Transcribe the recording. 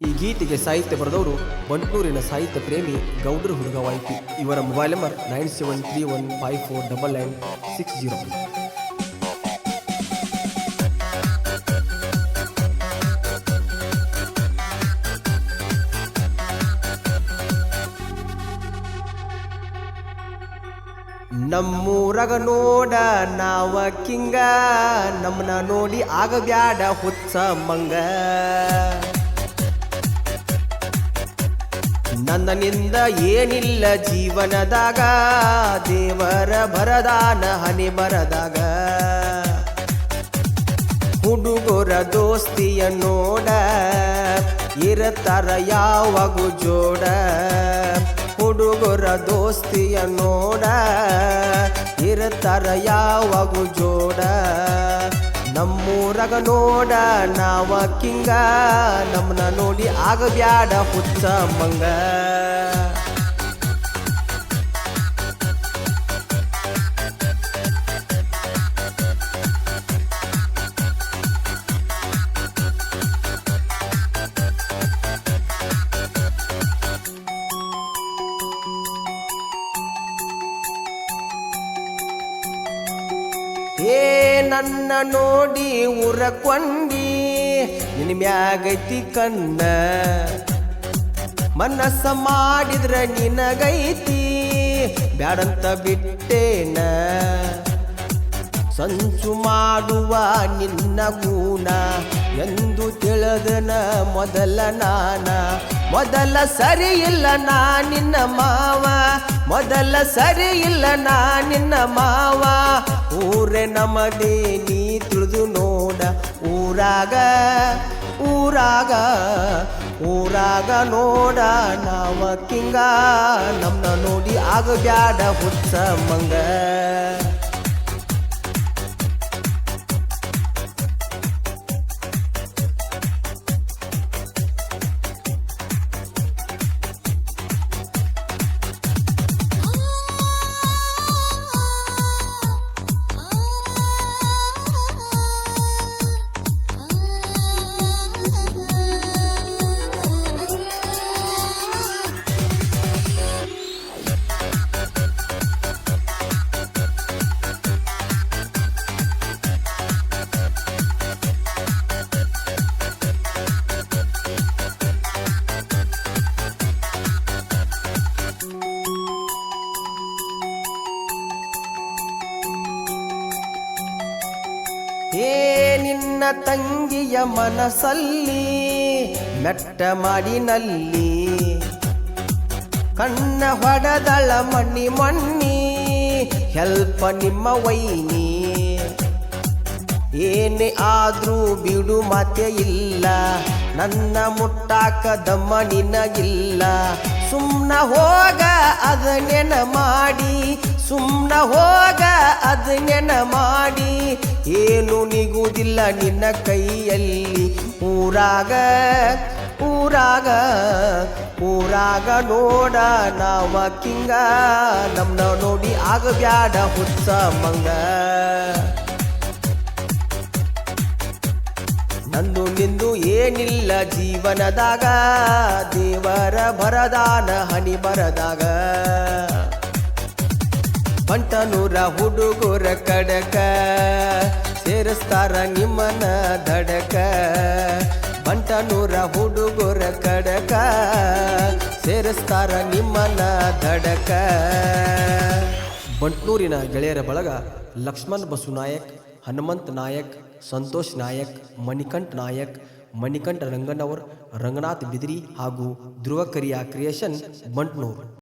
ಈ ಗೀತೆಗೆ ಸಾಹಿತ್ಯ ಬರೆದವರು ಬಂಟ್ನೂರಿನ ಸಾಹಿತ್ಯ ಪ್ರೇಮಿ ಗೌಡ್ರ ಹುಡುಗವಾಯ್ತು. ಇವರ ಮೊಬೈಲ್ ನಂಬರ್ 9731549960. ನಮ್ಮೂರಗ ನೋಡ ನಾವ ಕಿಂಗ, ನಮ್ಮನ ನೋಡಿ ಆಗಬ್ಯಾಡ ಹುಚ್ಚ ಮಂಗ. ನನ್ನನಿಂದ ಏನಿಲ್ಲ ಜೀವನದಾಗ, ದೇವರ ಬರದಾನ ಹನಿ ಬರದಾಗ. ಹುಡುಗರ ದೋಸ್ತಿಯ ನೋಡ ಇರತಾರ ಯಾವಾಗೂ ಜೋಡ. ಹುಡುಗರ ದೋಸ್ತಿಯ ನೋಡ ಇರತಾರ ಯಾವಾಗೂ ಜೋಡ. ನಮ್ಮೂರಗ ನೋಡ ನಾವ ಕಿಂಗ, ನಮ್ಮನ ನೋಡಿ ಆಗಬ್ಯಾಡ ಹುಚ್ಚ ಮಂಗ. ಏ ನನ್ನ ನೋಡಿ ಉರಕೊಂಡಿ, ನಿನ್ನ ಮ್ಯಾಗೈತಿ ಕಣ್ಣ. ಮನಸ್ಸ ಮಾಡಿದ್ರ ನಿನಗೈತಿ, ಬ್ಯಾಡಂತ ಬಿಟ್ಟೇನ. ಸಂಚು ಮಾಡುವ ನಿನ್ನ ಗುಣ ಎಂದು ತಿಳಿದನ ಮೊದಲ ನಾನ. ಮೊದಲ ಸರಿ ಇಲ್ಲ ನಾ ನಿನ್ನ ಮಾವ, ಮೊದಲ ಸರಿ ಇಲ್ಲ ನಾ ನಿನ್ನ ಮಾವ. ಊರೇ ನಮದೇ ನೀ ತಿಳಿದು ನೋಡ, ಊರಾಗ ಊರಾಗ ಊರಾಗ ನೋಡ ನಾವ ಕಿಂಗ, ನಮ್ಮನ್ನ ನೋಡಿ ಆಗಬ್ಯಾಡ ಹುಚ್ಚ ಮಂಗ. ಏ ನಿನ್ನ ತಂಗಿಯ ಮನಸ್ಸಲ್ಲಿ ಮೆಟ್ಟ ಮಾಡಿನಲ್ಲಿ, ಕಣ್ಣ ಹೊಡೆದಳ ಮಣ್ಣಿ ಮಣ್ಣಿ ಹೆಲ್ಪ ನಿಮ್ಮ ವೈನಿ. ಏನೇ ಆದ್ರೂ ಬಿಡು ಮಾತೆ ಇಲ್ಲ, ನನ್ನ ಮುಟ್ಟಾಕ ದಮ್ಮ ನಿನಗಿಲ್ಲ. ಸುಮ್ನ ಹೋಗ ಅದನ್ನೆನ ಮಾಡಿ, ಸುಮ್ನ ಹೋಗ ಅದನ್ನೆನ ಮಾಡಿ. ಏನು ನಿಗುವುದಿಲ್ಲ ನಿನ್ನ ಕೈಯಲ್ಲಿ. ಊರಾಗ ಊರಾಗ ಊರಾಗ ನೋಡ ನಾವ ಕಿಂಗ, ನಮ್ಮನ್ನ ನೋಡಿ ಆಗಬ್ಯಾಡ ಹುಚ್ಚ ಮಂಗ. ನಂದು ನಿಂದು ಏನಿಲ್ಲ ಜೀವನದಾಗ, ದೇವರ ಬರದಾನ ಹನಿ ಬರದಾಗ. ಬಂಟನೂರ ಹುಡುಗರ ಕಡಕ ಸೇರಿಸ್ತಾರ ನಿಮ್ಮನ ದಡಕ. ಬಂಟನೂರ ಹುಡುಗರ ಕಡಕ ಸೇರಿಸ್ತಾರ ನಿಮ್ಮನ ದಡಕ. ಬಂಟ್ನೂರಿನ ಗೆಳೆಯರ ಬಳಗ ಲಕ್ಷ್ಮಣ್ ಬಸು ನಾಯಕ್, ಹನುಮಂತ್ ನಾಯಕ್, ಸಂತೋಷ್ ನಾಯಕ್, ಮಣಿಕಂಠ ನಾಯಕ್, ಮಣಿಕಂಠ ರಂಗನವರ್, ರಂಗನಾಥ್ ಬಿದಿರಿ ಹಾಗೂ ಧ್ರುವ ಕರಿಯಾ ಕ್ರಿಯೇಷನ್ ಬಂಟ್ನೂರ್.